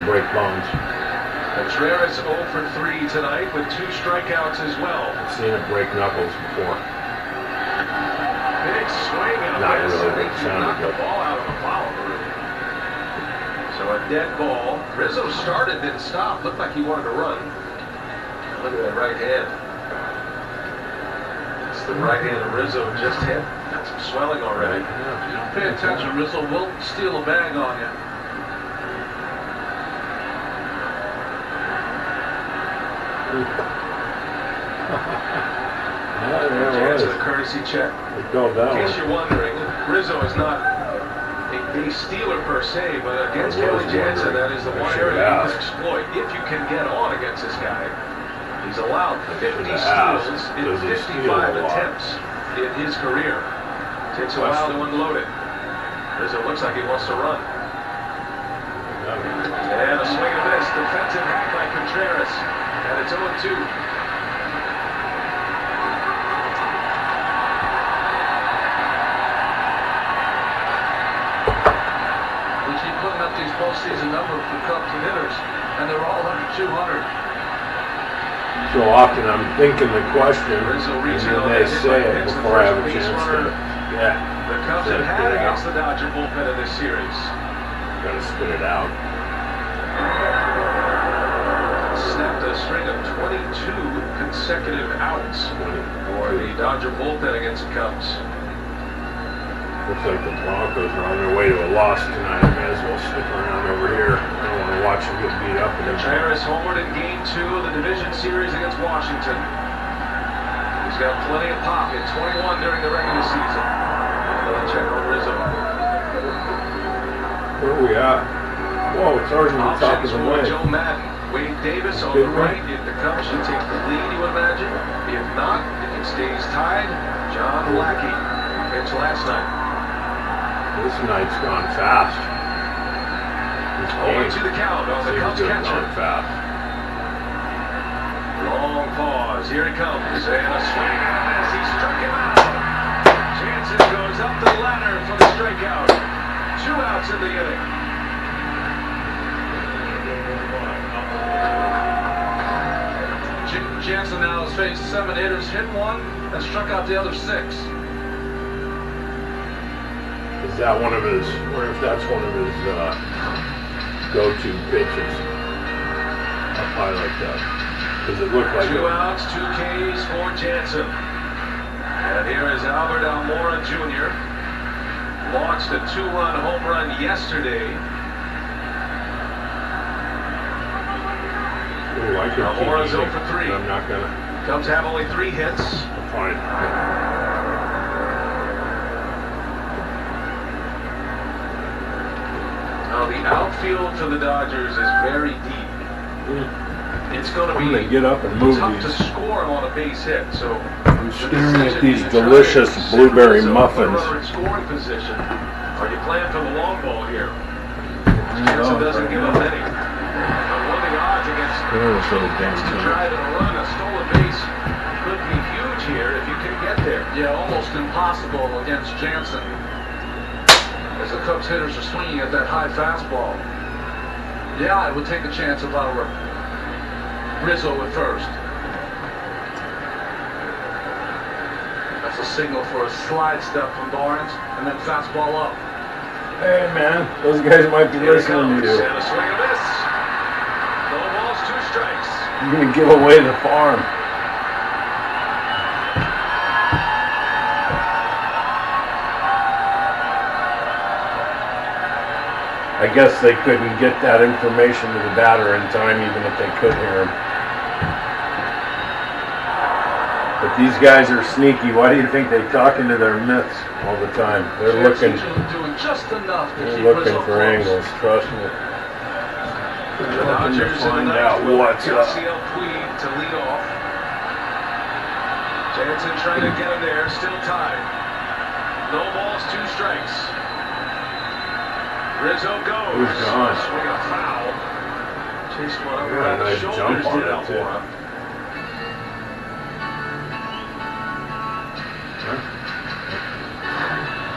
break bones. Contreras 0 for 3 tonight with 2 strikeouts as well. I've seen it break knuckles before. Big swing and a Not miss. really, I think but it he sounded knocked the good. ball out of the foul room. So a dead ball. Rizzo started, didn't stop. Looked like he wanted to run. Look at that right hand. It's the right hand of Rizzo just hit. Got some swelling already. You don't pay attention, Rizzo will steal a bag on you. Chance of the courtesy check. Go In that case one. you're wondering, Rizzo is not a base stealer per se, but against I was Kelly Jansen, that is the wondering. I one should area you ask. can exploit. If you can get on against this guy, he's allowed 50 should ask, steals in does he steal 55 a lot? attempts in his career. Takes a while to unload it. Rizzo looks like he wants to run. And a swing and a miss. Defensive hack by Contreras. And it's 0-2. We keep putting up these postseason numbers for Cubs and hitters, and they're all under 200. So often I'm thinking the question, Rizzo and reaching then on they that hit say by it Hicks, the before I have a first base chance runner. to. Yeah. The Cubs have had against the Dodger bullpen in this series. Gotta spit it out. Snapped a string of 22 consecutive outs for the Dodger bullpen against the Cubs. Looks like the Broncos are on their way to a loss tonight. I may as well stick around over here. I don't want to watch them get beat up. Contreras homered in Game 2 of the division series against Washington. He's got plenty of pop. Hit 21 during the regular season. Another check on Rizzo. Where are we at? Whoa, it's already on the top of Options the for way. Joe Madden. Wade Davis on the right. If the Cubs should take the lead, you would imagine. If not, if it stays tied, John Lackey pitched last night. This night's gone fast. Over to the count on the Cubs catcher. Gone fast. Long pause. Here it comes. And a swing and a miss. He struck him out. Jansen goes up the ladder for the strikeout. 2 outs in the inning. Jansen now has faced 7 hitters, hit 1, and struck out the other 6. Is that one of his, or if that's one of his go-to pitches? Up high like that. Does it look like 2 outs, 2 Ks for Jansen. And here is Albert Almora Jr. Launched a 2-run home run yesterday. Ooh, I could Almora's keep 0 for 3. I'm not gonna. Cubs have only 3 hits. Fine. Now the outfield for the Dodgers is very deep. It's going to I'm gonna be get up and move tough these. to score on a base hit. So I'm staring at these delicious blueberry muffins. In scoring position. Are you playing for the long ball here? Jansen doesn't give up any. What are the odds against to drive and run a stolen base could be huge here if you can get there. Yeah, almost impossible against Jansen, as the Cubs hitters are swinging at that high fastball. Yeah, I would take a chance if I were Rizzo at first. That's a signal for a slide step from Barnes, and then fastball up. Hey man, those guys might be listening to you. And a swing and a miss. No balls, 2 strikes. You're gonna give away the farm. I guess they couldn't get that information to the batter in time, even if they could hear him. But these guys are sneaky. Why do you think they talk into their mitts all the time? They're looking. Jansen's doing just enough to They're keep looking Rizzo for close. angles. Trust me. The Dodgers to find in the out ninth what's with up. Yasiel Puig to lead off. Jansen trying to get him there, still tied. No balls, 2 strikes. Rizzo goes. Who's gone? Swing a foul. Chased one over Yeah, on the nice shoulders, jump on did it, too. Almora.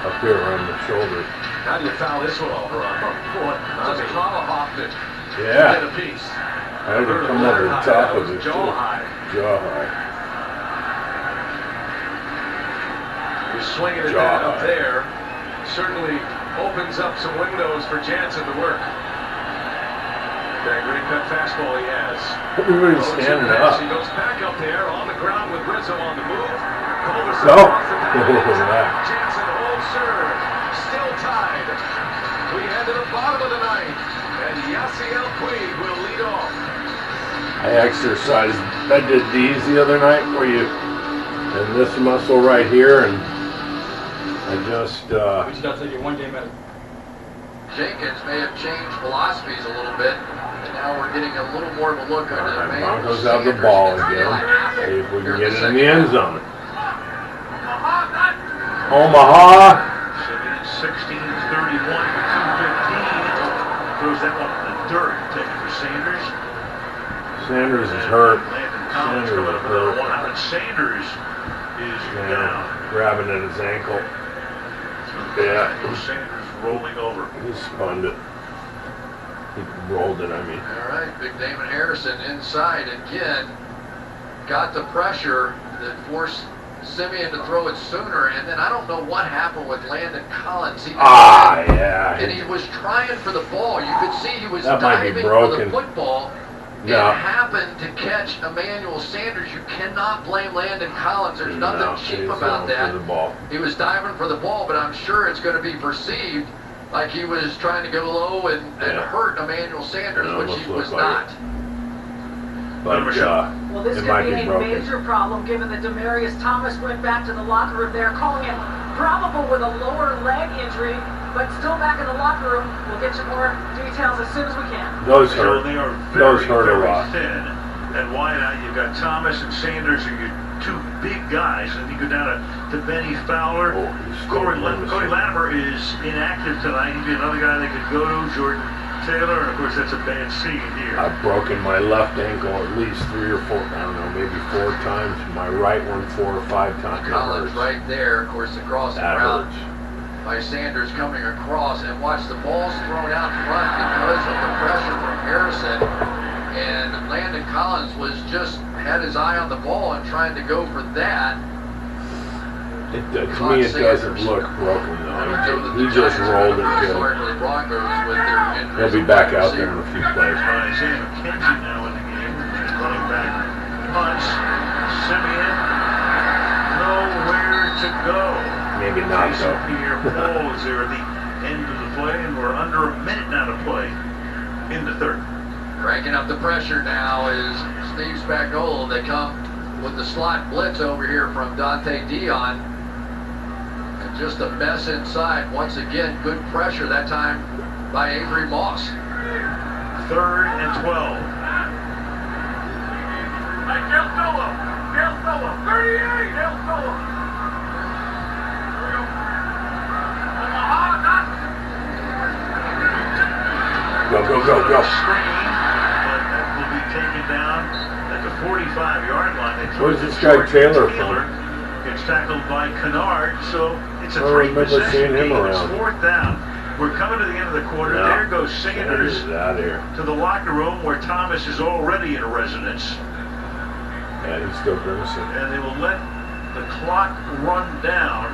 Up here around the shoulders. How do you foul this one, Almora? Boy, just tomahawked it. Yeah. Hit a piece. I had to come over the top of it. Jaw high. Jaw high. You're swinging it Jaw down up high. there. Certainly opens up some windows for Jansen to work. That great cut fastball he has. Everybody's standing up. He goes back up there on the ground with Rizzo on the move. Culberson Go. across the back. Jansen holds serve. Still tied. We head to the bottom of the ninth. And Yasiel Puig will lead off. I exercised. I did these the other night for you. And this muscle right here, and I just, We just got to take it one game at a Jenkins may have changed philosophies a little bit, and now we're getting a little more of a look at it. Broncos have the ball again. See if we can get it in the end zone. Omaha. Simeon 16-31 for 215. Throws that one in the dirt. Take it for Sanders. Sanders is hurt. Landon Collins Sanders coming is up with another hurt. one. Alan Sanders is down. Grabbing at his ankle. Yeah. Sanders rolling over. He spun it. He rolled it, I mean. All right, big Damon Harrison inside again. Got the pressure that forced Simeon to throw it sooner, and then I don't know what happened with Landon Collins. Yeah. And he was trying for the ball. You could see he was That might be diving for broken. the football. No. And happened to catch Emmanuel Sanders. You cannot blame Landon Collins. There's nothing cheap about that. The ball. He was diving for the ball, but I'm sure it's going to be perceived like he was trying to go low and hurt Emmanuel Sanders, It which almost he was looked like not. But Well, this it could might be be a broken. major problem given that Demarius Thomas went back to the locker room there, calling him probable with a lower leg injury, but still back in the locker room. We'll get you more details as soon as we can. Those So hurt. they are Those very, hurt a very lot. thin. And wide out, you've got Thomas and Sanders are your two big guys. And you go down to Benny Fowler. Oh, he's still Cody grimacing. Latimer is inactive tonight. He'd be another guy they could go to. Jordan Taylor, and of course that's a bad scene here. I've broken my left ankle at least 3 or 4, I don't know, maybe 4 times. My right one 4 or 5 times. It Collins hurts. right there, of course, the crossing That route hurts. by Sanders coming across, and watch the balls thrown out front because of the pressure from Harrison. And Landon Collins had his eye on the ball and trying to go for that. To me, it doesn't look broken though. He just rolled it good. Historically, Broncos with their injuries. He'll be back out there in a few plays. Isaiah McKenzie now in the game. Running back punch. Simeon nowhere to go. Maybe not Jason though. Pierre-Paul is there at the end of the play, and we're under a minute now to play in the third. Cranking up the pressure now is Steve Spagnuolo. They come with the slot blitz over here from Dante Dion. And just a mess inside. Once again, good pressure that time by Avery Moss. 3rd and 12. Hey, Del Solo! 38! Del Solo! Go. Screen, but that will be taken down at the 45-yard line. They throw Where's it this to guy Jordan Taylor Taylor. from? Gets tackled by Kennard, so it's a I remember seeing 3-possession him game. It's around. 4th down. We're coming to the end of the quarter. No. There goes Sanders Sanders is out here. to the locker room where Thomas is already in residence. Yeah, he's still grimacing. And they will let the clock run down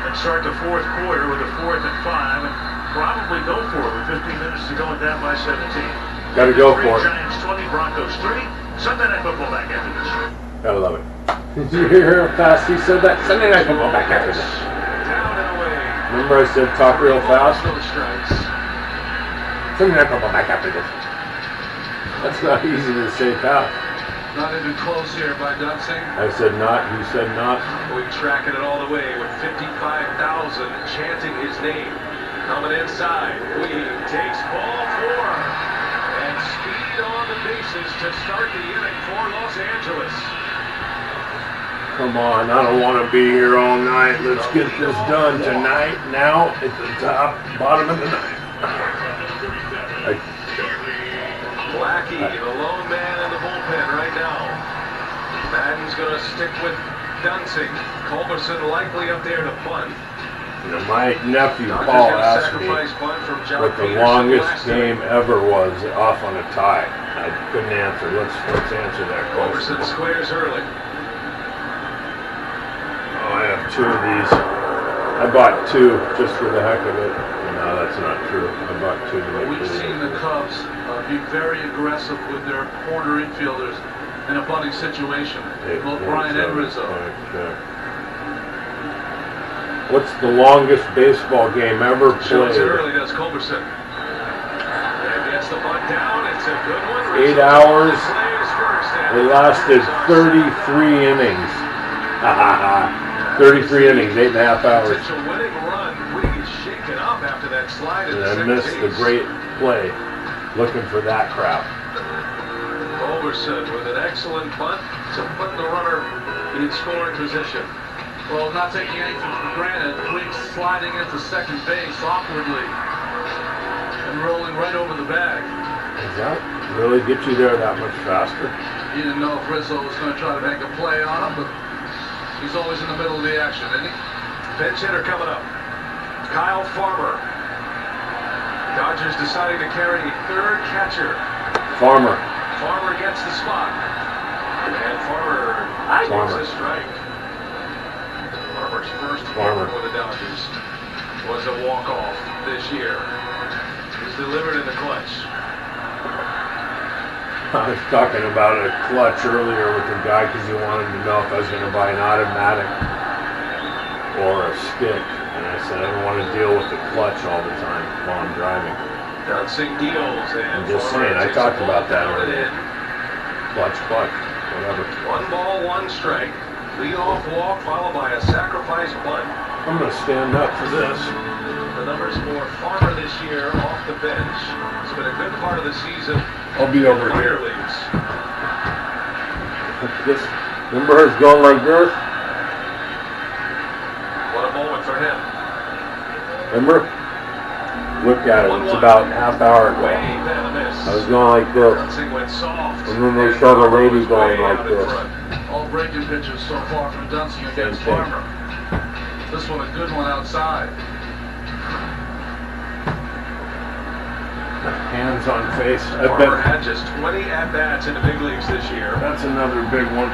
and start the 4th quarter with a 4th and 5 and probably go for it with 15 minutes to go and down by 17. Gotta go for it. Giants 20, Broncos 3. Sunday Night Football back after this. Gotta love it. Did you hear how fast he said that? Sunday Night Football back after this. Down and away. Remember I said talk real fast? No strikes. Sunday Night Football back after this. That's not easy to say fast. Not even close here by Dunsing. I said not, you said not. We tracking it all the way with 55,000 chanting his name. Coming inside, Puig takes ball 4 and speed on the bases to start the inning for Los Angeles. Come on, I don't want to be here all night. Let's get this done tonight, now, at the bottom of the ninth. Blackie, the lone man in the bullpen right now. Madden's going to stick with Dunsing. Culberson likely up there to bunt. You know, my nephew Dodgers Paul get a asked me sacrifice bunt from John what the Peterson longest last game inning. ever was off on a tie. I couldn't answer. Let's answer that question. Roberson squares early. Oh, I have two of these. I bought two just for the heck of it. No, that's not true. I bought two. We've seen the Cubs be very aggressive with their corner infielders in a bunting situation. Both Brian and Rizzo. What's the longest baseball game ever Shows it played? early, does Culberson. And gets the bunt down. It's a good one. 8 Rizzo hours. plays first, and It lasted 33 innings. 33 innings, 8.5 hours. Potential winning run. Wiggy's shaken up after that slide in And the I second missed the base. great play looking for that crap. Culberson with an excellent bunt to put the runner in scoring position. Well, not taking anything for granted, Puig sliding into second base awkwardly and rolling right over the bag. Does that really get you there that much faster? He didn't know if Rizzo was going to try to make a play on him, but he's always in the middle of the action, isn't he? Pinch hitter coming up. Kyle Farmer. Dodgers deciding to carry a third catcher. Farmer. Farmer gets the spot. And Farmer takes a strike. Farmer's first hit for the Dodgers was a walk-off this year. He's delivered in the clutch. I was talking about a clutch earlier with the guy because he wanted to know if I was going to buy an automatic or a stick. And I said I don't want to deal with the clutch all the time while I'm driving. Dunsing deals and I'm just Farmer saying, I takes talked the ball about that down and earlier. in. Clutch, whatever. 1 ball, 1 strike. Leadoff walk followed by a sacrifice bunt. I'm going to stand up for this. The numbers for Farmer this year off the bench. It's been a good part of the season. I'll be over in the minor here. leagues. This, remember it's going like this? What a moment for him. Remember? Look at it. It's about half hour ago. Way down the miss. I was going like this. Dunsing went soft. And then they showed a lady Farmer was going way like out in this. front. All breaking pitches so far from Dunsing against Same thing. Farmer. This one a good one outside. Hands on face. I Farmer bet had just 20 at-bats in the big leagues this year. that's another big one.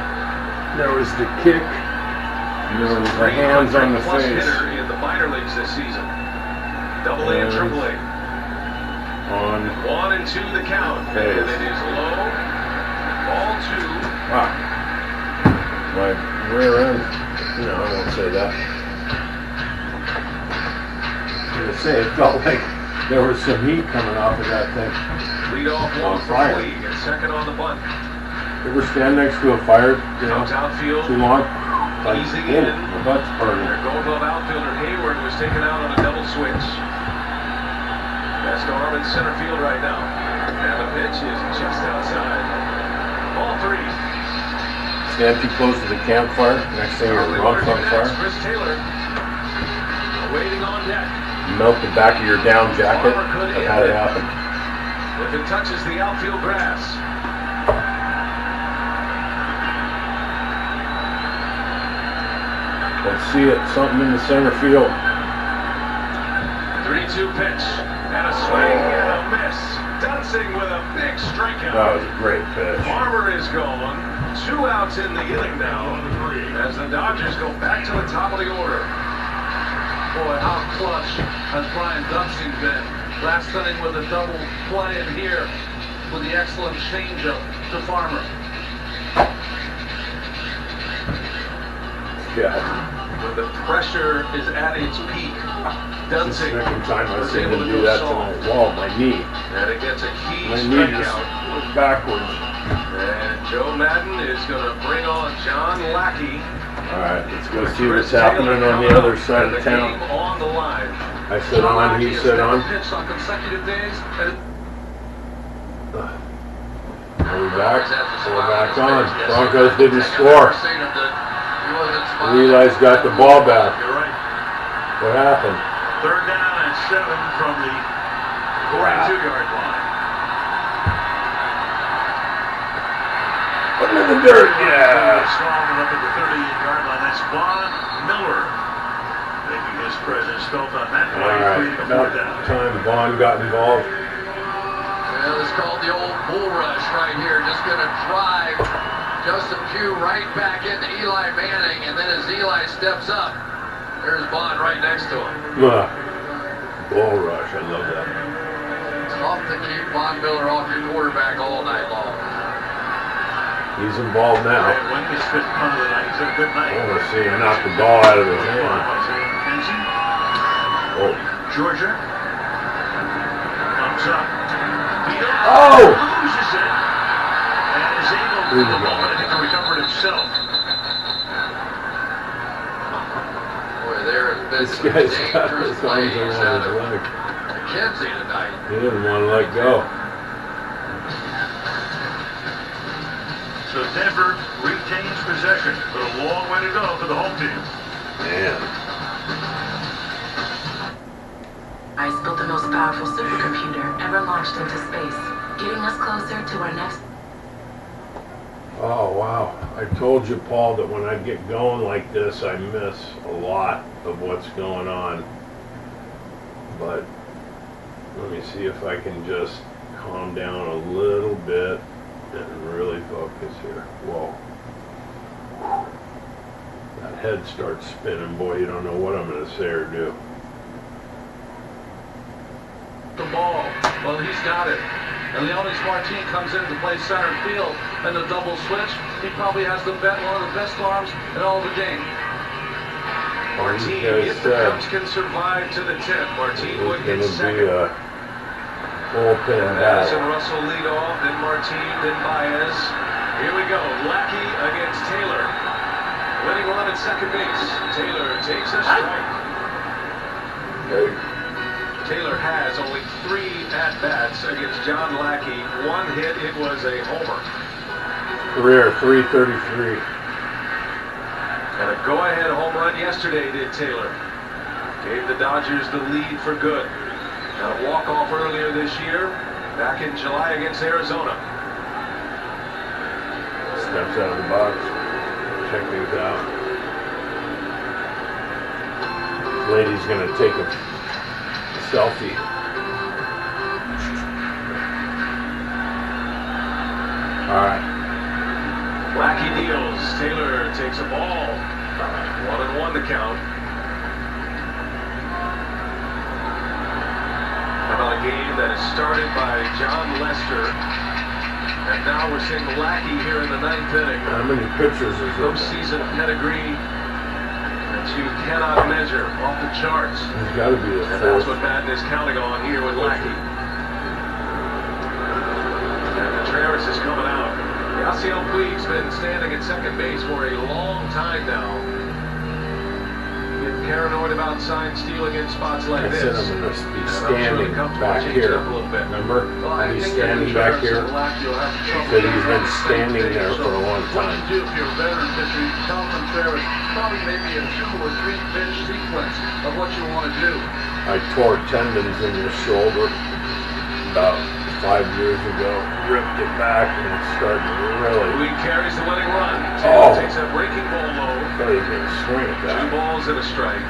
There was the kick. And there was the hands on the 300-plus face. hitter in the minor leagues this season. Double A and Yes. Triple A. On 1 and 2 the count. Face. And it is low. Ball 2. my rear end. No, I won't say that. I was gonna say it felt like there was some heat coming off of that thing. Leadoff On walk for fire. Puig and second on the bunt. Ever stand next to a fire, Comes outfield. too long? Like, Easy oh, in. my butt's burning. Their Gold Glove outfielder Hayward was taken out on a double switch. Best arm in center field right now. And the pitch is just outside. Ball 3. Stand too close to the campfire. Next thing your rump's on fire. Chris Taylor waiting on deck. Melt the back of your down jacket. I've had it happen. If it touches the outfield grass. Let's see it. Something in the center field. 3-2 pitch. And a swing and a miss. Dunsing with a big strikeout. That was a great pitch. Farmer is gone. 2 outs in the inning now. As the Dodgers go back to the top of the order. Boy, how clutch has Brian Dunsing been. Last inning with a double play and here with the excellent changeup to Farmer. Yeah. When the pressure is at its peak, It's the Dunsing second time I've was seen able him to do go that soft. tonight. Whoa, my knee. And it gets a key My knee just strikeout. went backwards. And Joe Madden is going to bring on John Lackey. All right, let's go see what's happening on the other side of town. Game on the line. I said on, he said on. Pitched on consecutive days. And Are we back? We're back on. Broncos didn't score. Eli's got the ball back. You're right. What happened? 3rd down and 7 from the 42-yard line. Put him in the dirt, yeah. Smallman up at the 30-yard line. That's Von Miller. They making his presence felt on that All play, right, creating a about 4th down. time Vaughn got involved. Well, it's called the old bull rush right here. Just going to drive Justin Pugh right back into Eli Manning, and then as Eli steps up, there's Vaughn right next to him. Bull rush, I love that. Tough to keep Von Miller off your quarterback all night long. He's involved now. Brad Wing's 5th punt of the night. He's had a good night. I want to see him knock the ball out of his hand. Kenzie, Oh. Georgia. Thumbs up. Oh! Loses it. And is able to the ball. I think to recover it himself. Boy, there has been This some guy's got dangerous his arms plays around out his of leg. McKenzie tonight. He didn't want to let go. So Denver retains possession, but a long way to go for the home team. Man. ICE built the most powerful supercomputer ever launched into space, getting us closer to our next... Oh, wow. I told you, Paul, that when I get going like this, I miss a lot of what's going on. But let me see if I can just calm down a little bit and really focus here. Whoa. That head starts spinning. Boy, you don't know what I'm going to say or do. The ball. Well, he's got it. And Leonis Martin comes in to play center field and the double switch. He probably has one of the best arms in all the game. Martin, You guys if the said Cubs can survive to the 10th, Martin it was would going get to be second. a bullpen Madison, battle. Russell lead off, then Martin, then Baez. Here we go. Lackey against Taylor. Winning run at second base. Taylor takes a strike. Taylor has only 3 at-bats against John Lackey. 1 hit, it was a homer. Career 333. And a go-ahead home run yesterday did Taylor. Gave the Dodgers the lead for good. Got a walk-off earlier this year, back in July against Arizona. Steps out of the box. Check these out. This lady's going to take a selfie. All right. Lackey deals. Taylor takes a ball. 1-1 the count. How about a game that is started by John Lester, and now we're seeing Lackey here in the 9th inning. How many pitchers is there? Postseason pedigree that you cannot measure, off the charts. He's got to be the And that's fourth. what Madden is counting on here with Lackey. And Contreras is coming out. Yasiel Puig's been standing at second base for a long time now. Get paranoid about sign stealing in spots like I said this. I'm going to be And I'm sure standing the Cubs will back change it here. up a little bit. Remember? Well, I He's think standing that back here. Lackey will have trouble. Said he's been standing there for a long What time. you do if you're a veteran pitcher, you tell Contreras probably maybe a 2 or 3 pitch sequence of what you want to do. I tore tendons in your shoulder about 5 years ago. Ripped it back and it started really. Puig carries the winning run. Oh. Taylor takes a breaking ball low. I thought he was going to swing at 2 that. balls and a strike.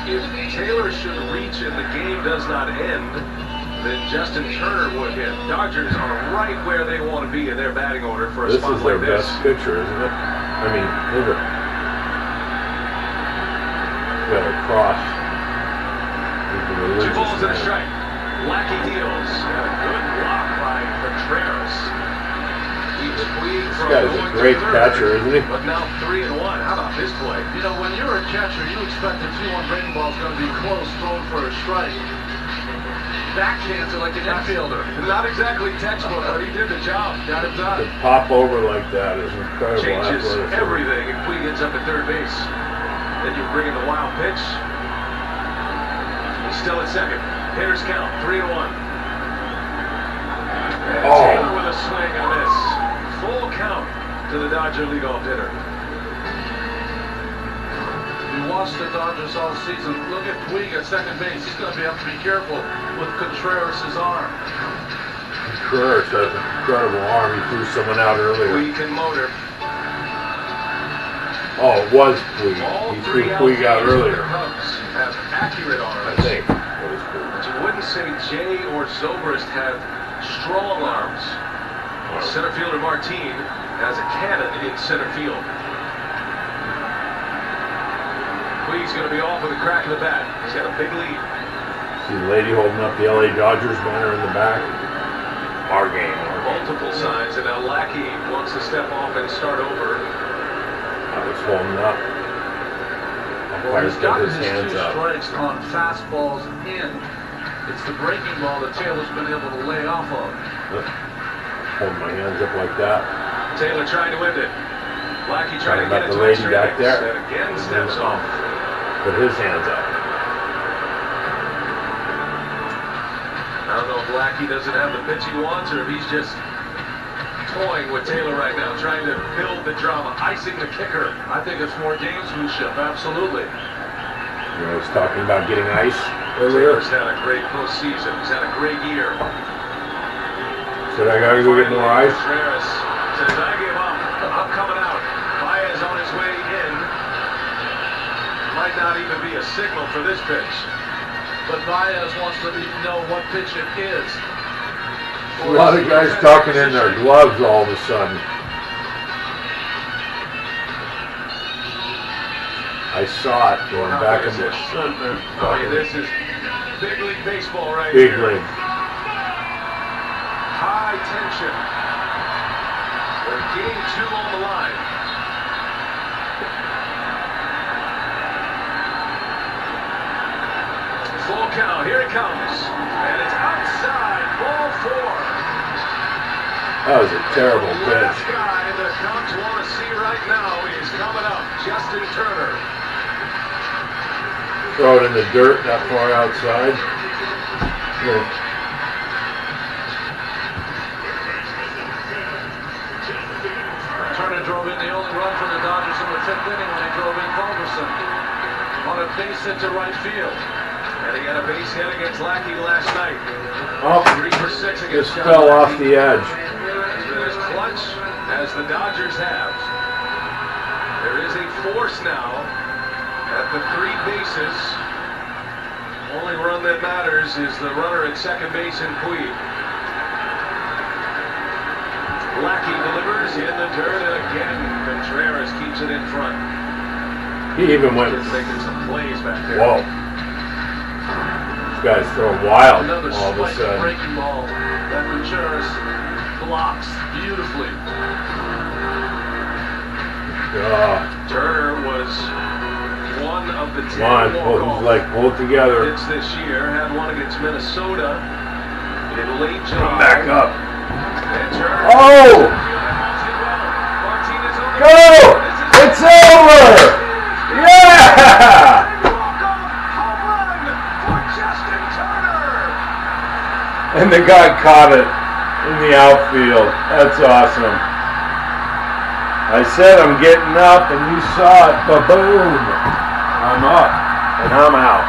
If Taylor should reach and the game does not end, then Justin Turner would hit. Dodgers are right where they want to be in their batting order for a This spot is their like this. best pitcher, isn't it? I mean, hitter. Got a cross. He's a 2 religious balls and a man. strike. Lackey deals. And a good block by Contreras. Keeps Puig This from guy's a going great to third. catcher, isn't he? But now 3-1. How about this play? You know, when you're a catcher, you expect the 2-1 breaking ball is going to be close, thrown for a strike. Backhands it like an infielder. Not exactly textbook, but he did the job. Got it To done. pop over like that is incredible Changes athleticism. everything if Puig ends up at third base. Then you bring in the wild pitch. He's still at second. Hitters count 3-1. And Oh. Taylor with a swing and a miss. Full count to the Dodger leadoff hitter. You watch the Dodgers all season. Look at Puig at second base. He's going to have to be careful with Contreras' arm. Contreras has an incredible arm. He threw someone out earlier. Puig can motor. Oh, it was Puig. All He three threw Puig out outfielders for the earlier. Cubs have accurate I arms. think. It was Puig. But you wouldn't say Jay or Zobrist have strong arms. Center fielder Martin has a cannon in center field. Puig's going to be off with a crack of the bat. He's got a big lead. See the lady holding up the LA Dodgers banner in the back. Our game. Multiple signs, and now Lackey wants to step off and start over. I was holding up. Well, Umpire's he's got gotten his his hands 2 up. strikes on fastballs in. It's the breaking ball that Taylor's been able to lay off of. Holding my hands up like that. Taylor trying to end it. Lackey trying to Talking get about it the to lady extra back innings, there. and again steps off. Put his hands up. I don't know if Lackey doesn't have the pitch he wants or if he's just toying with Taylor right now, trying to build the drama, icing the kicker. I think it's more gamesmanship, absolutely. You know, he's talking about getting ice earlier. Taylor's had a great postseason. He's had a great year. Said I gotta go get more ice. Contreras says, I give up. I'm coming out. Baez on his way in. Might not even be a signal for this pitch. But Baez wants to know what pitch it is. A lot of guys talking in their gloves all of a sudden. I saw it going back in the Oh, yeah, this is big league baseball right big here. league. High tension. With game 2 on the line. Full count. Here it comes. And it's outside. Ball 4. That was a terrible The pitch. last guy the Cubs want to see right now is coming up. Justin Turner. Throw it in the dirt that far outside. Yeah. Turner drove in the only run for the Dodgers in the 5th inning when he drove in Culberson on a base hit to right field. And he got a base hit against Lackey last night. Oh, 3 for 6 against just John fell off Lackey. the edge. He's been as clutch as the Dodgers have. There is a force now at the 3 bases. Only run that matters is the runner at second base in Puig. Lackey delivers in the dirt, and again Contreras keeps it in front. He even went. Just making some plays back there. Whoa. This guy's throwing wild Another all of a spike sudden. breaking ball that Contreras blocks beautifully. Turner was one of the 10 Come on, walk-off like pull it together. hits this year. Had one against Minnesota in late July. Come back up. And Turner. Oh! Martinez on the Go! It's over! Yeah! walk-off home run for Justin Turner. And the guy caught it in the outfield. That's awesome. I said I'm getting up, and you saw it. Ba-boom! I'm up, and I'm out.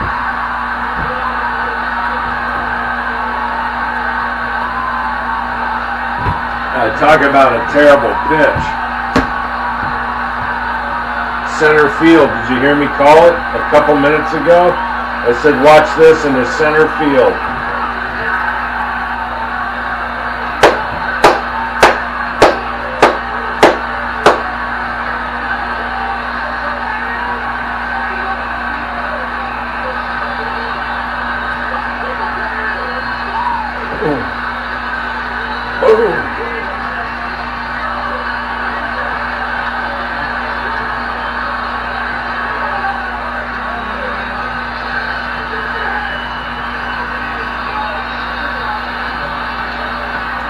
Talk about a terrible pitch. Center field. Did you hear me call it a couple minutes ago? I said, watch this in the center field.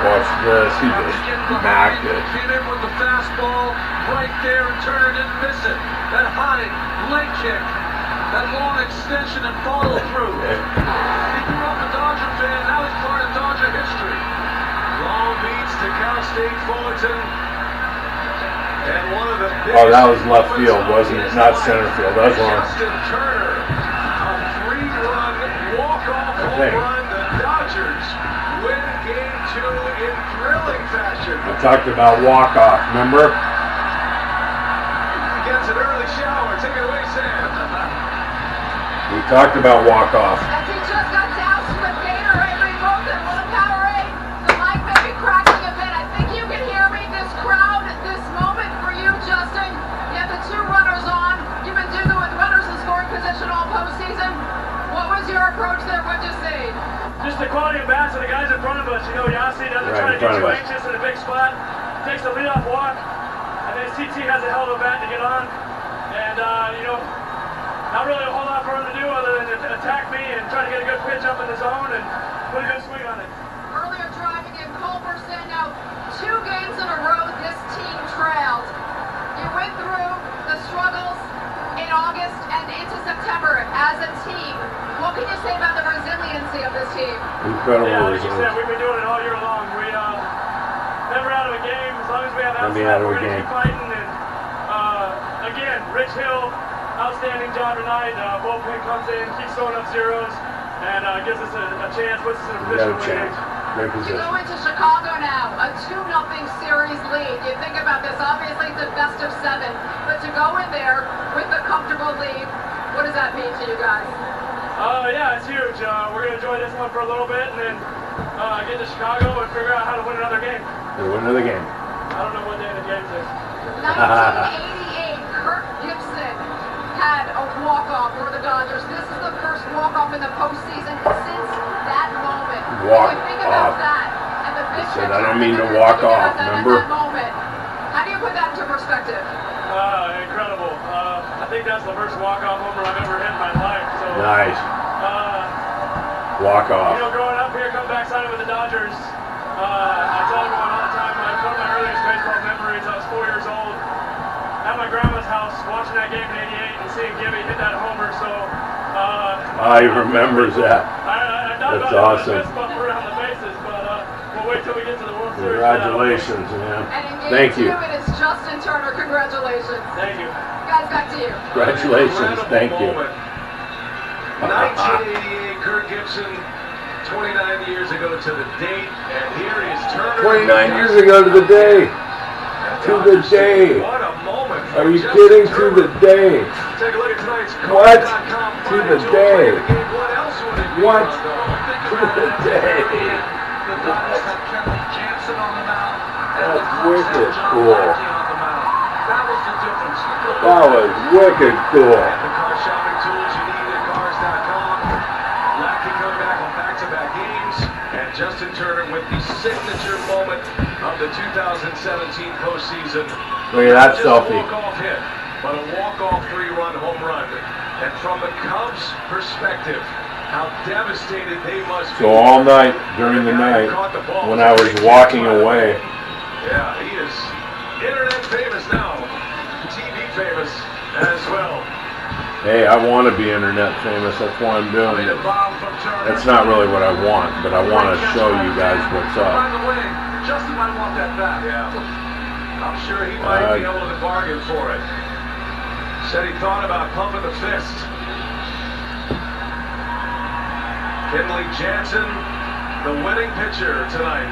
Watch this. He just smacked it. Came in with the fastball right there, and Turner didn't miss it. That high leg kick, that long extension and follow through. He grew up a Dodger fan. Now he's part of Dodger history. Long Beach to Cal State Fullerton. And one of the Oh, that was left field, wasn't it? Not center field. That was wrong. Justin Turner, a 3-run walk-off home think. run. The Dodgers win game 2 in thrilling fashion. I talked about walk-off, remember? He gets it early Talked about walk-off. As he just got doused with Gatorade, we both in one Powerade. The mic may be cracking a bit. I think you can hear me. This crowd, this moment for you, Justin. You have the two runners on. You've been doing it with runners in scoring position all postseason. What was your approach there? What'd you see? Just the quality of bats of the guys in front of us. You know, Yasi doesn't Right try in to get front too of us. anxious in a big spot. Takes the leadoff walk. And then CT has a hell of a bat to get on. And, you know, not really a whole lot for him to do other than to attack me and try to get a good pitch up in the zone and put a good swing on it. Earlier driving in Culberson, now 2 games in a row this team trailed. You went through the struggles in August and into September as a team. What can you say about the resiliency of this team? Incredible Yeah, like you said, results. we've been doing it all year long. We never out of a game. As long as we have Never outside, out of a we're going to game. keep fighting. And again, Rich Hill, outstanding job tonight. Bullpen comes in, keeps throwing up zeros, and gives us a chance, puts us in a We got position a to chance. win. Great You position. go into Chicago now, a 2-0 series lead. You think about this, obviously it's a best of 7, but to go in there with a comfortable lead, what does that mean to you guys? Yeah, it's huge. We're going to enjoy this one for a little bit and then get to Chicago and figure out how to win another game. They win another game. I don't know what day the game is. 1988, Kirk Gibson had a walk-off for the Dodgers. This is the first walk-off in the postseason since that moment. When you think about Walk-off. that, and the big Said, picture, I don't mean to and walk everything off, about that remember? At that moment, how do you put that into perspective? Incredible. I think that's the first walk-off homer I've ever hit in my life. So, Nice. you Walk-off. know, growing up here, come backside with the Dodgers, I tell everyone all the time, one of my earliest baseball memories, I was 4 years old, at my grandma's house, watching that game in '88 and seeing Gibby hit that homer, so... He remembers that. I thought That's about awesome. it, fist bump around the bases, but we'll wait till we get to the World Series. Congratulations, man. And in game Thank 2, you. it is Justin Turner. Congratulations. Thank you. Guys, back to you. Congratulations. Thank you. 1988, Kirk Gibson, 29 years ago to the date, and here is Turner. 29 years ago to the day. To the day. What a moment. Are you Justin kidding? To Turner. the day. Take a look at tonight's What? Cars.com To the financial day. play of the game. What else would it be? What? Rondo? To the day. The Dodgers had Kenley Jansen on the mound, and the That's Cubs wicked had John cool. Lackey on the mound. That was the difference. That was wicked cool. And the car shopping tools you need at Cars.com. Lackey coming back on back-to-back games, and Justin Turner with the signature moment of the 2017 postseason. Look at that Not just selfie. a walk-off hit, but a walk-off 3-run home run. And from the Cubs' perspective, how devastated they must be. So all night, during the night, when I was walking away, Yeah, he is internet famous now, TV famous as well. hey, I want to be internet famous. That's why I'm doing The it. bomb from Turner. That's not really what I want, but I want to show you guys what's By up. the way, Justin might want that back. Yeah. I'm sure he might be able to bargain for it. Said he thought about pumping the fist. Kenley Jansen, the winning pitcher tonight.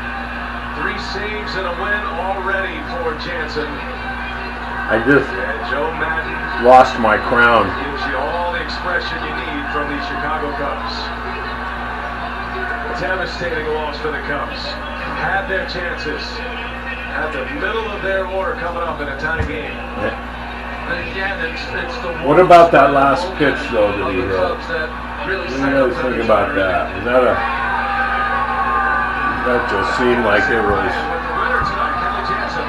3 saves and a win already for Jansen. I just And Joe Madden lost my crown. gives you all the expression you need from the Chicago Cubs. Devastating loss for the Cubs. Had their chances. At the middle of their order coming up in a tie game. And again, it's the What about that last pitch, though, that he of the hit? Cubs that really What do set you up guys that think about that? Was that a... That just seemed like it was... With the winner tonight, Kenley Jansen.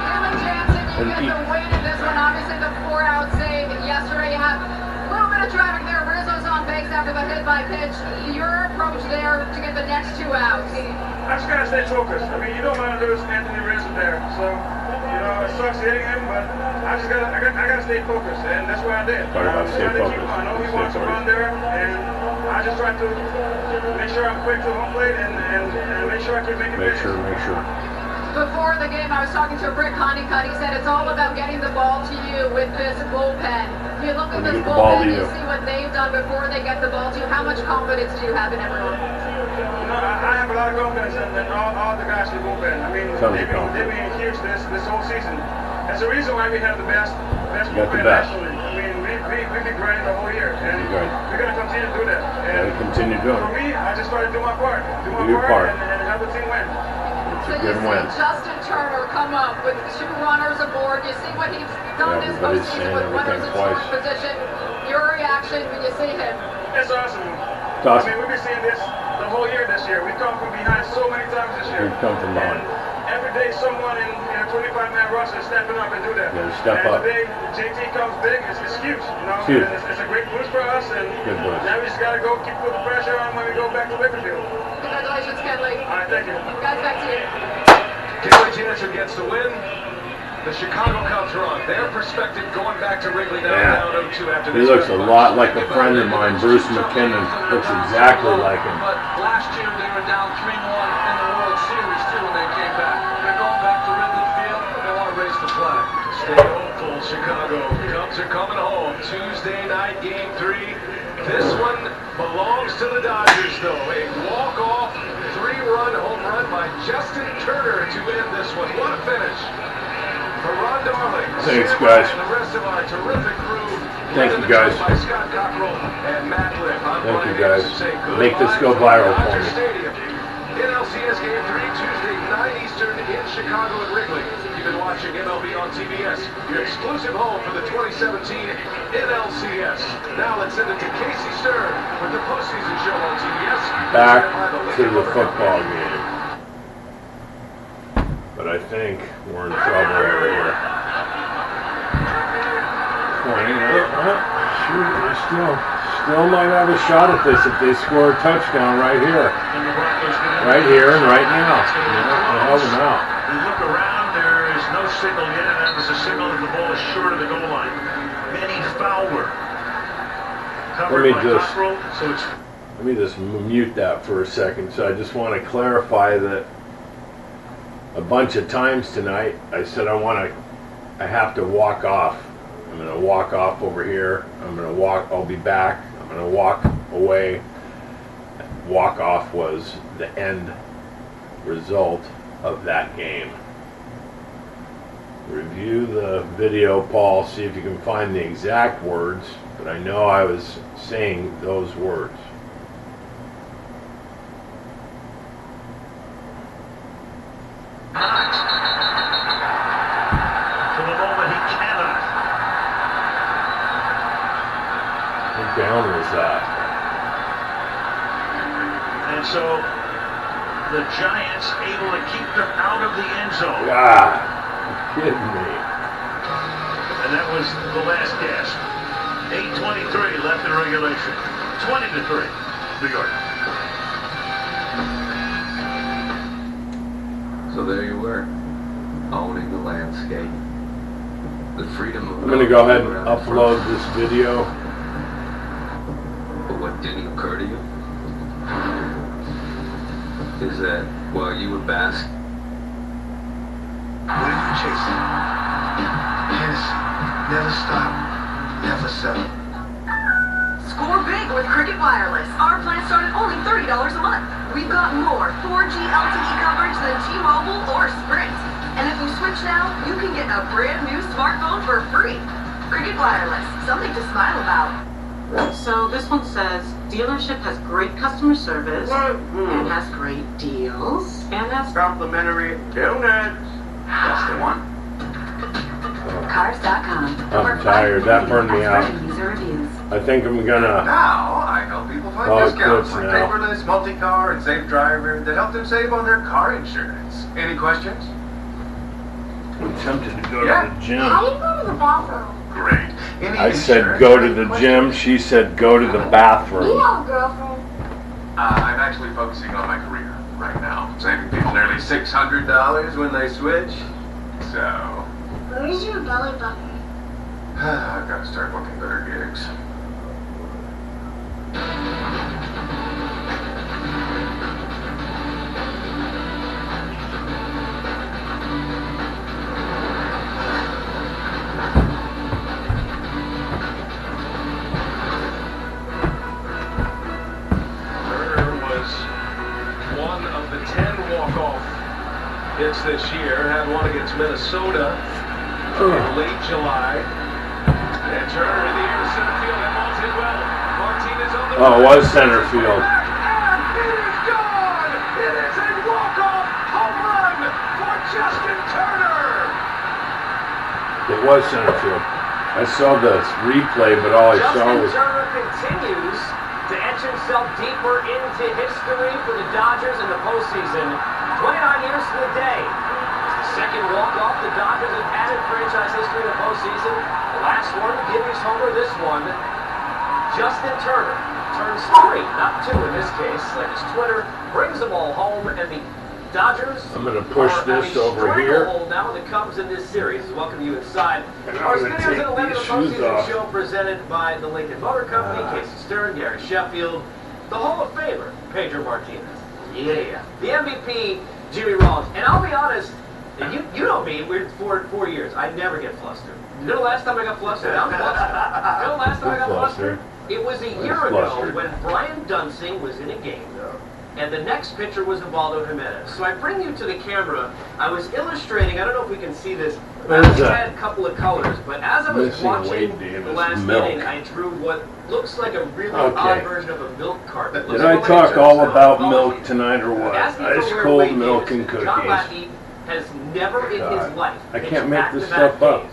Kenley Jansen, you And get he- the win in this one. Obviously, the 4-out save yesterday. You have a little bit of traffic there. Rizzo's on base after the hit by pitch. Your approach there to get the next 2 outs. I just gotta stay focused. I mean, you don't want to lose Anthony Rizzo there, so you know it sucks hitting him, but I gotta stay focused, and that's what I did. Talk about I stay tried to focused. keep him. I know he Stay wants to run focused. there, and I just try to make sure I'm quick to home plate and make sure I keep making Make pitches. sure. Before the game, I was talking to Rick Honeycutt. He said it's all about getting the ball to you with this bullpen. You look at When this you get the ball to bullpen, you you. see what they've done before they get the ball to you. How much confidence do you have in everyone? You know, I have a lot of confidence in all the guys in the bullpen. I mean, Tons of they've confidence. been huge this whole season. That's the reason why we have the best You got the bullpen best. nationally. I mean, we've been grinding the whole year, and Good. we're gonna continue to do that. And Gotta continue doing for it. me, I just started to do my part, Do your part. and have the team win. It's So a you good see win. Justin Turner come up with 2 runners aboard. You see what he's done this Everybody's postseason saying with runners in everything scoring twice. position. Your reaction when you see him? It's awesome. It's awesome. I mean, we've been seeing this the whole year this year. We've come from behind so many times this year. We've come from behind. And every day someone in a 25-man roster is stepping up and do that. Yeah, step and up. today JT comes big, it's huge. You know, Huge. And it's a great boost for us. And Good boost. now we just got to go keep putting pressure on when we go back to Wrigleyfield. Congratulations, Kenley. All right, thank you. Guys, back to you. Kenley Jansen gets the win. The Chicago Cubs run. Their perspective going back to Wrigley now, Yeah. down 0-2 after He this. looks a lot like a friend of mine, Bruce McKinnon. Looks exactly like him. But last year they were down 3-1 in the World Series too when they came back. They're going back to Wrigley Field. They want to raise the flag. Stay hopeful, Chicago. Cubs are coming home. Tuesday night, Game 3. This one belongs to the Dodgers, though. A walk-off, 3-run home run by Justin Turner to end this one. What a finish. For Ron Darling, Thanks, Sam guys. Ryan, and the rest of our terrific crew. Thank led you, the guys. show by Scott Cockrell and Matt Lipp. I'm Thank Brian you, guys. Anderson saying good Make this bye go from viral for Dodger me. Stadium. NLCS Game 3, Tuesday, 9 Eastern in Chicago at Wrigley. You've been watching MLB on TBS, your exclusive home for the 2017 NLCS. Now let's send it to Casey Stern with the postseason show on TBS. Back presented by to the Lincoln Motor football game. But I think we're in trouble over here. 20. Shoot, I still might have a shot at this if they score a touchdown right here. Right here and right now. I'll help them out. We look around, there is no signal yet, and that was a signal that the ball is short of the goal line. Benny Fowler covered Let me by just- Cockrell, so it's Let me just mute that for a second. So I just want to clarify that a bunch of times tonight I said I have to walk off. I'm going to walk off over here. I'll be back. I'm going to walk away. Walk off was the end result of that game. Review the video, Paul, see if you can find the exact words, but I know I was saying those words. for the moment he cannot. What down was that? And so the Giants able to keep them out of the end zone. God, you're kidding me. And that was the last gasp. 8:23 left in regulation. 20-3, New York. So there you were, owning the landscape. The freedom of... I'm going to go ahead and upload this video. But what didn't occur to you is that while you were basking... What are you chasing? Hennessy. Never stop. Never settle. Score big with Cricket Wireless. Our plans start at only $30 a month. We've got more 4G LTE coverage than T-Mobile or Sprint. And if you switch now, you can get a brand new smartphone for free. Cricket Wireless, something to smile about. So this one says, dealership has great customer service, and has great deals, and has Complimentary donuts. That's the one. Cars.com. I'm tired. That burned me out. User reviews. I think I'm going to... Now, I help people find Oh, it discounts quits like now. paperless, multi-car, and safe driver that help them save on their car insurance. Any questions? I'm tempted to go Yeah. to the gym. How do you go to the bathroom? Great. Any I said insurance go or to any the questions? gym. She said go to the You bathroom. have a girlfriend. I'm actually focusing on my career right now. Saving people nearly $600 when they switch. So, Where's your belly button? I've got to start booking better gigs. Turner was one of the 10 walk-off hits this year. Had one against Minnesota in late July. And And Turner in the air to center field. That ball's hit well. Martinez on the Oh, it was center field. And it is gone! It is a walk-off home run for Justin Turner! It was center field. I saw the replay, but all I saw Justin was... Turner continues to etch himself deeper into history for the Dodgers in the postseason. 29 years to the day. Second walk-off the Dodgers have had in franchise history in the postseason. The last one, Gibby's homer, this one. Justin Turner turns 3, not 2 in this case, like his Twitter, brings them all home, and the Dodgers I'm going to push this over here. Now with the Cubs in this series. Welcome you inside. And Our I'm going to Spinners take at 11 these postseason shoes off. show presented by the Lincoln Motor Company, Casey Stern, Gary Sheffield, the Hall of Famer, Pedro Martinez. Yeah. The MVP, Jimmy Rollins. And I'll be honest, you know me, we're 4 years. I never get flustered. You know the last time I got flustered? I'm flustered. You know the last time I got flustered? It was a year ago when Brian Dunsing was in a game, and the next pitcher was Ubaldo Jimenez. So I bring you to the camera. I was illustrating, I don't know if we can see this, I only had a couple of colors, but as I was watching the last inning, I drew what looks like a really odd version of a milk carpet. Did I talk all about milk tonight or what? Ice cold milk and cookies. John Lackey has never in his life I can't make this stuff up.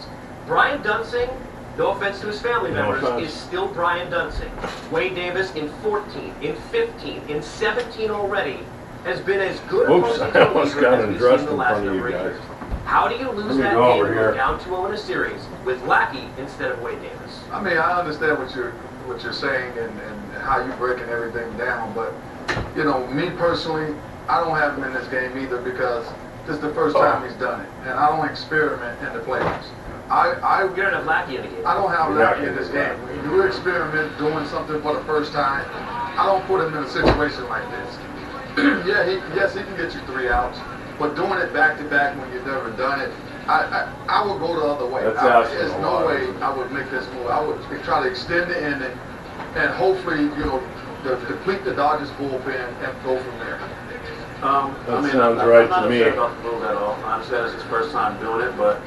Brian Dunsing, no offense to his family members, is still Brian Dunsing. Wade Davis in 14, in 15, in 17 already has been as good a postseason reliever as we've seen in the last number of years. How do you lose that game and go down 2-0 in a series with Lackey instead of Wade Davis? I mean, I understand what you're saying and how you're breaking everything down, but you know, me personally, I don't have him in this game either because this is the first time he's done it, and I don't experiment in the playoffs. You don't have Lackey in the game. I don't have Lackey in this game. When you experiment doing something for the first time, I don't put him in a situation like this. Yes, he can get you 3 outs, but doing it back to back when you've never done it, I would go the other way. There's no way I would make this move. I would try to extend the inning and hopefully, you know, deplete the Dodgers bullpen and go from there. That sounds right to me. I'm not upset about the move at all. I understand it's his first time doing it, but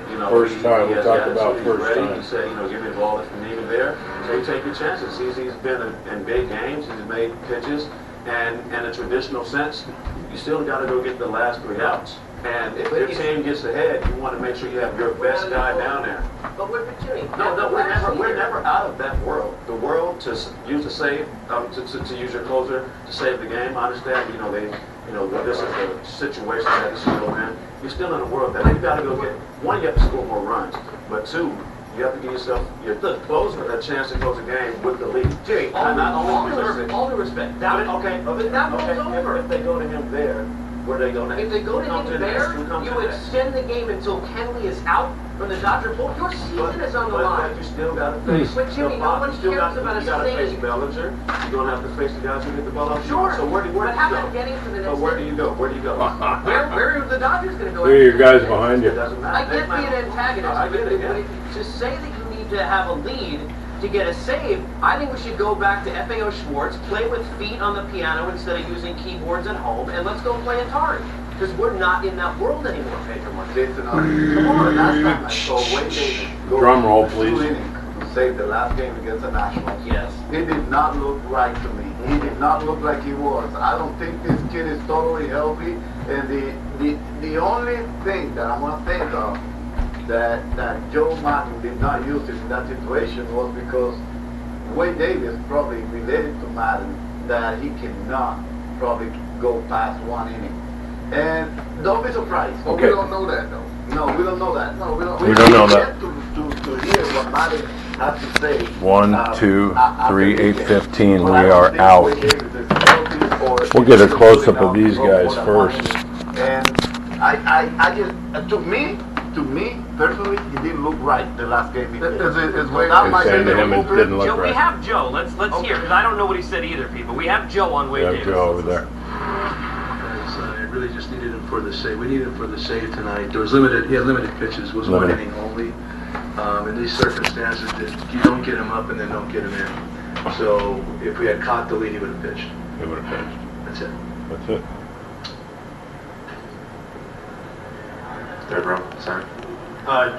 you know, First time, we'll talk about first time. You say, you know, give me the ball if you need me there. So you take your chances. He's been in big games. He's made pitches. And in a traditional sense, you still got to go get the last 3 outs. And if your team gets ahead, you want to make sure you have your best guy down there. But we're Jimmy. No, we're never out of that world. The world to use the save, to use your closer to save the game. I understand. You know, this is a situation that is still in. You're still in a world that you got to go get. 1, you have to score more runs, but 2, you have to give yourself your closer a chance to close the game with the lead. Jimmy, all due respect. That rolls over. If they go to him there, where they go next? If they go to him there, you extend the game until Kenley is out from the Dodger bullpen. Your season is on the line. But you still got to face. But Jimmy, no one cares about a You got to face save. Bellinger. You're going to have to face the guys who get the ball out. Sure. So where do you But how go? about getting to the next? So where do you go? Where do you go? Where are the Dodgers going to go? Where are your guys behind you? It doesn't I matter. get being an antagonist, I get it, yeah. but to say that you need to have a lead to get a save, I think we should go back to FAO Schwartz, play with feet on the piano instead of using keyboards at home, and let's go play Atari. Because we're not in that world anymore, Pedro Martinez. Come on, last time I saw Wade Davis go Drum roll, 2 please. innings to save the last game against the Nationals. Yes. He did not look right to me. He did not look like he was. I don't think this kid is totally healthy. And the only thing that I want to think of that Joe Madden did not use in that situation was because Wade Davis probably related to Madden that he cannot probably go past 1 inning. And don't be surprised. But we don't know that though. No, we don't know that. No, we don't. We don't know that. To hear what Madden has to say. 1, 2, 3, 8:15. We are out. We'll get a close-up of these guys first. And I just, to me, personally, he didn't look right the last game. They're saying to him it didn't look Joe, we right. have Joe. Let's hear, because I don't know what he said either, people. We have Joe on Wade We Davis. have Joe over there. I really just needed him for the save. We needed him for the save tonight. There was he had limited pitches. It was 1 inning only. In these circumstances, you don't get him up and then don't get him in. So if we had caught the lead, he would have pitched. He would have pitched. That's it. That's it. Third row, sorry.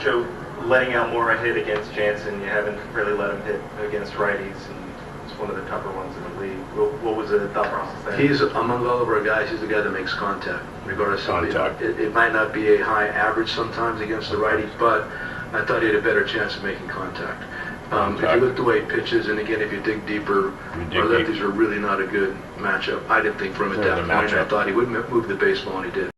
Joe, letting out more a hit against Jansen. You haven't really let him hit against righties, and it's one of the tougher ones in the league. What was the thought process there? He's, among all of our guys, he's the guy that makes contact, regardless of Contact. it might not be a high average sometimes against the righties, but I thought he had a better chance of making contact. If you look the way he pitches, and again, if you dig deeper, our lefties are really not a good matchup. I didn't think for him at that point. I thought he would move the baseball, and he did.